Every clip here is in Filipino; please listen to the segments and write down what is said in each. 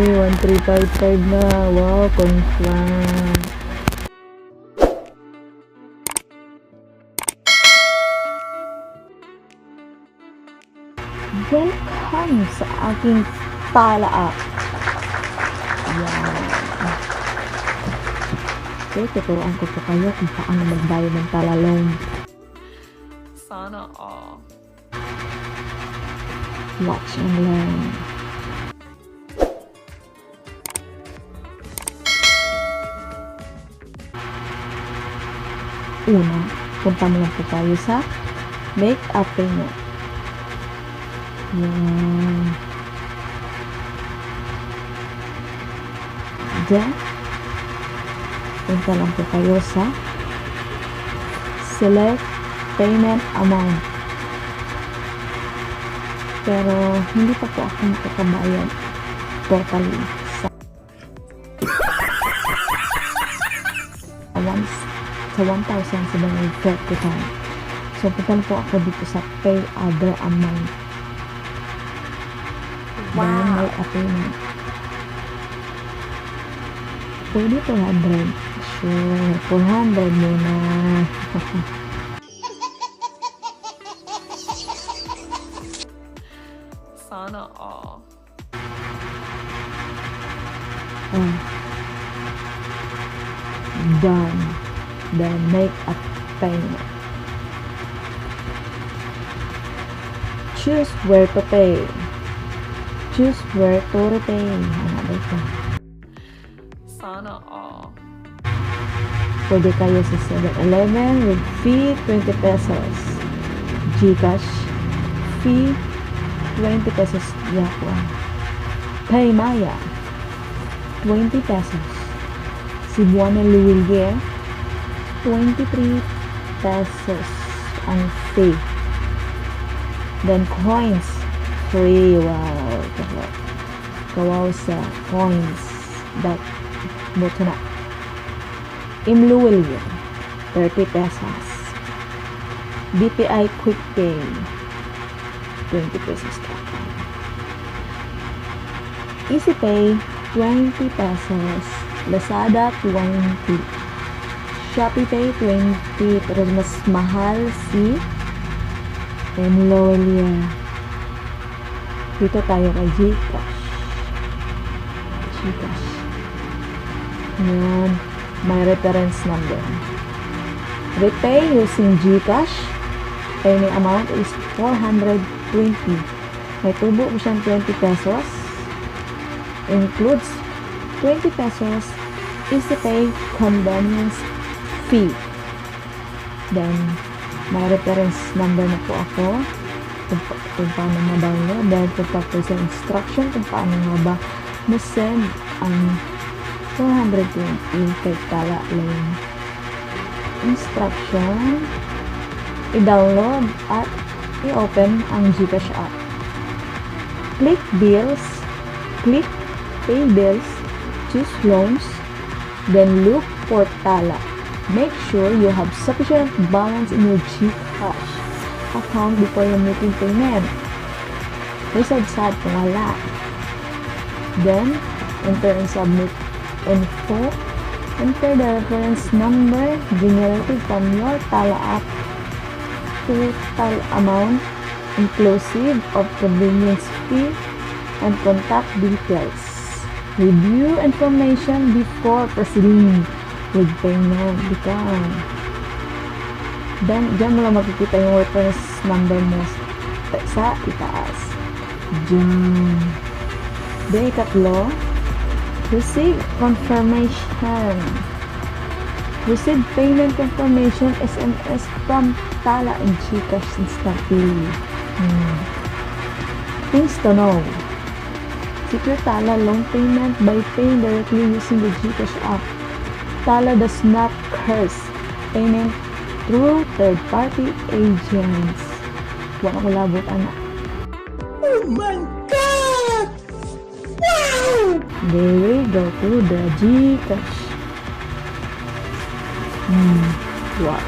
1355 na. Wow, confirm. Welcome sa aking Tala app. Yan. Okay, tuturuan ko po kayo kung paano magbayad ng Tala loan. Sana all. Watch and learn. Una, punta mo lang po tayo sa Make a Payment. Yan. Diyan, punta lang po kayo sa Select Payment Amount. Pero hindi pa po ako nakakabayad totally sa 1,735. So, punta po ako dito sa Pay Other Amount. Wow. Then, may payment. Pwede 400. Sure, 400 muna. Sana all. Oh. Done. Then, make a payment. Choose where to pay. Choose where to repay. Ano ito? Sana all. Pwede kayo sa 7-Eleven with fee 20 pesos. GCash fee 20 pesos. Yakwa. Paymaya 20 pesos. Cebuana Luwilier 23 pesos ang fee. Then coins free. Wow, kawaw sa coins that buto na. Imluwilier 30 pesos. BPI Quick Pay 20 pesos. Easy Pay 20 pesos. Lazada 20. Shopee Pay 20, pero mas mahal si Imluwilier. Dito tayo kay GCash. GCash. Yan. May reference number. Repay using GCash. Payment amount is 420. May tubo mo siyang 20 pesos. Includes 20 pesos Easy Pay convenience fee. Then, may reference number na po ako kung paano ma-download. Dahil po pa po sa instruction kung paano nga ba ma-send ang 420 kay Tala Loan. Instruction, i-download at i-open ang GCash app. Click Bills, click Pay Bills, choose Loans, then look for Tala. Make sure you have sufficient balance in your GCash account before you making payment. Result sad kung wala. Then, enter and submit info. Enter the reference number generated from your Tala app. Total amount inclusive of convenience fee and contact details. Review information before proceeding with payment. Then, dyan mo lang makikita yung reference number mo sa itaas. Dyan. Then, ikatlo, receive confirmation. Receive payment confirmation SMS from Tala and GCash instantly. Things to know. Secure Tala loan payment by paying directly using the GCash app. Tala does not curse payment through third-party agents. Wala ko labot, anak. Oh my God! Wow! There we go to the GCash. Wow.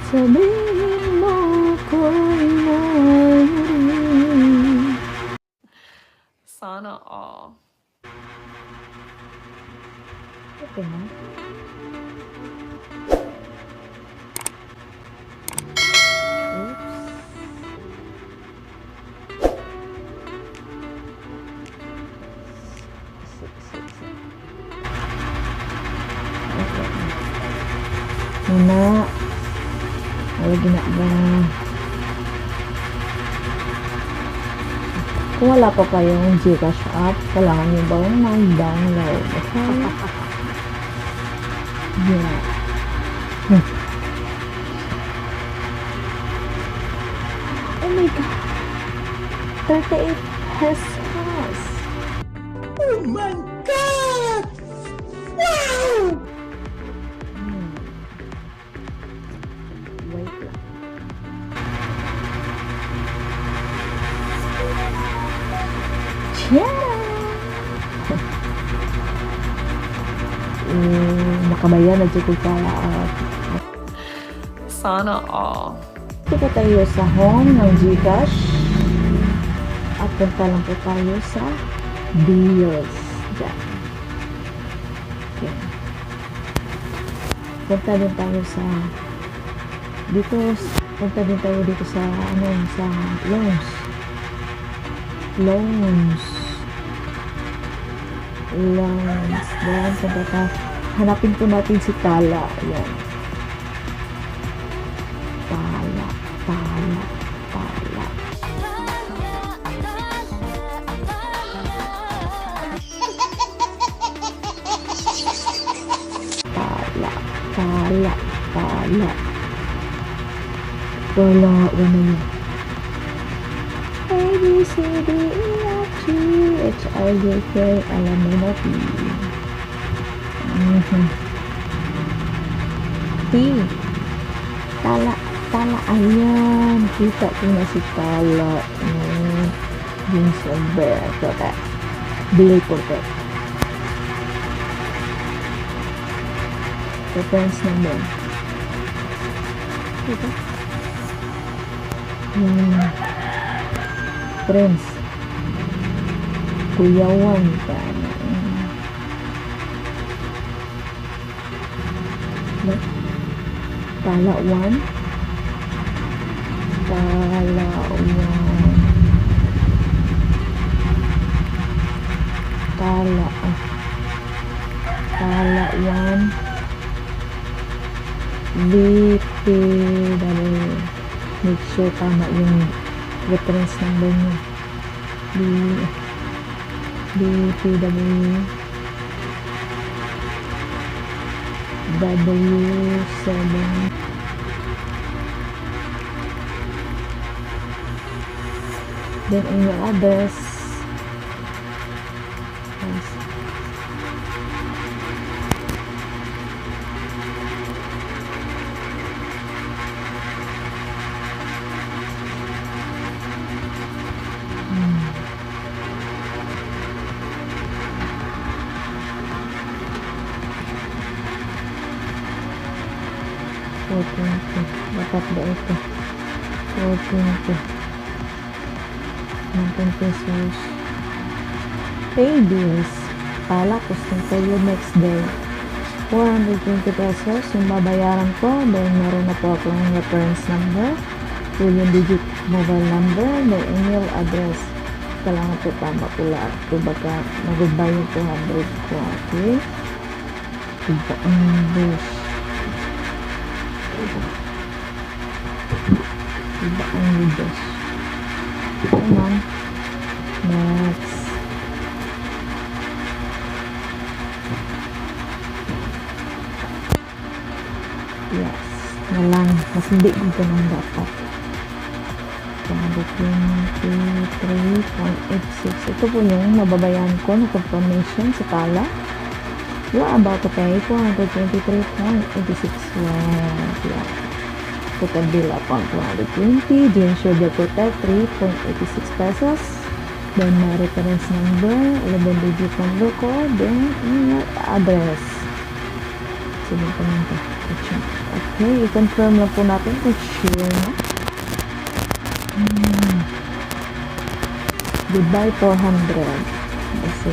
Sabihin mo ako'y mayroon. Sana all. Okay na. Oops. Okay. Muna. Lagi na ba? Kung wala pa kayong Gcash app, kailangan nyo ba mag-download? Okay? Yeah. Oh my God! 38 pesos! Oh my God! Wow! Wait lang. Makabayan na dyan ko pala. Sana all. Dito po tayo sa home ng Gcash. At punta lang po tayo sa bills. Diyan. Okay. Punta din tayo sa punta din tayo dito sa sa loans. Then punta tayo. Hanapin po natin si Tala. Ayan. Tala. Wala na yun. A, B, C, D, E, F, G, H, I, J, K, alam mo na P. T. Tala, ayan. Kita ko na si Tala. Yung sombrero. Bilay po ito. Reference number. Ito. Friends. Kuyawan. Tala 1. Tala 1. VPW. Make sure tama yung reference number nyo. VPW W7. Then in your address. Dapat ba ito? 19 pesos. Pay bills. Tala, posting kayo next day. 420 pesos yung babayaran ko. Then meron na po akong reference number, yung digit mobile number, may email address. Kailangan po tama po lahat. So baka mag-goodbye yung 200 ko. Okay? Iba ang English. Iba ang English. Come on. Next. Yes. Nalang. Mas hindi dito nang dapat. 23.86. Ito po yung mababayan ko na confirmation sa Tala. You are about to pay 423.86. Yeah. Total bill upon 220. The insured will protect 3.86 pesos. Then my reference number, 11-digit number ko, then your address. Sige pa lang ito. Okay, i-confirm lang po natin kung sure na. Goodbye 400. Kasi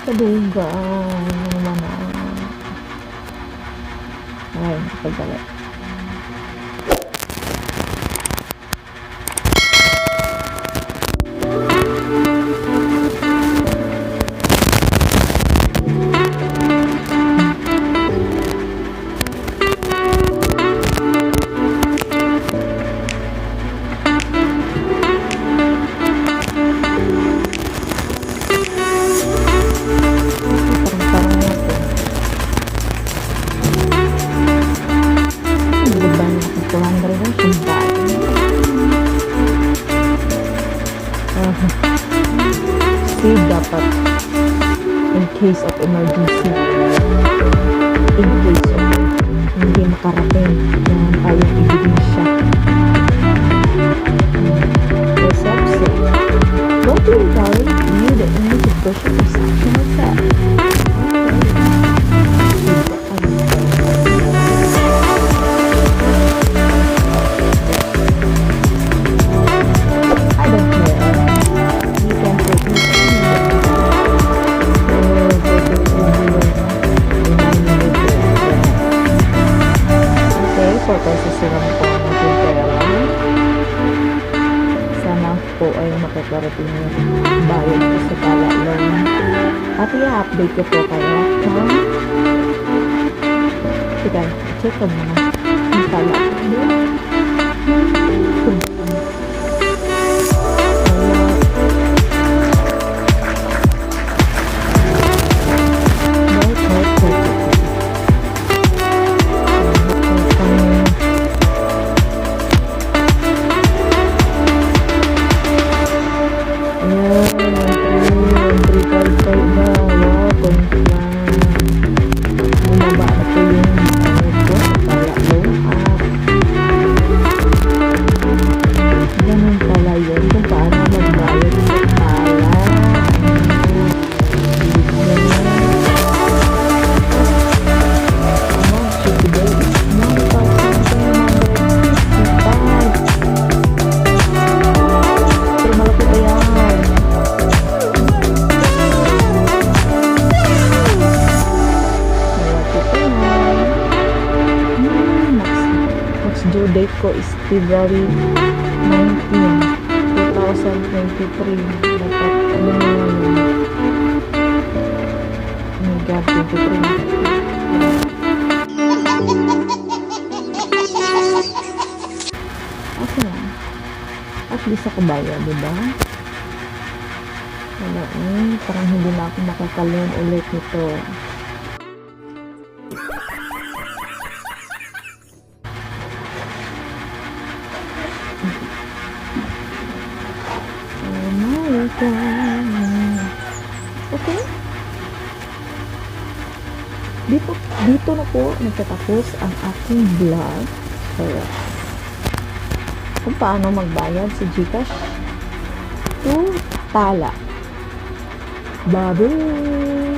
kaduga naman na. Ay, nakagalit. Save dapat in case of emergency, in case of hindi makarating yan tayong ebidensya. What's up, say? Don't you worry, you the image of person is something like that. I don't care. You can take me okay, for pasasiram po ang ating pera. Sana po ay makakarating yung bayad ko sa tala loan. At i-update ko po kayo. Sige, check ko muna yung tala ko. Due date ko is February 19, 2023. Dapat ano na yun? Oh my God, 23. Okay lang. At least ako bayad, diba? Wala parang hindi na ako makakaloan ulit nito. Okay. Dito na po nagtatapos ang aking vlog. Kung paano magbayad sa GCash to tala. Bye-bye!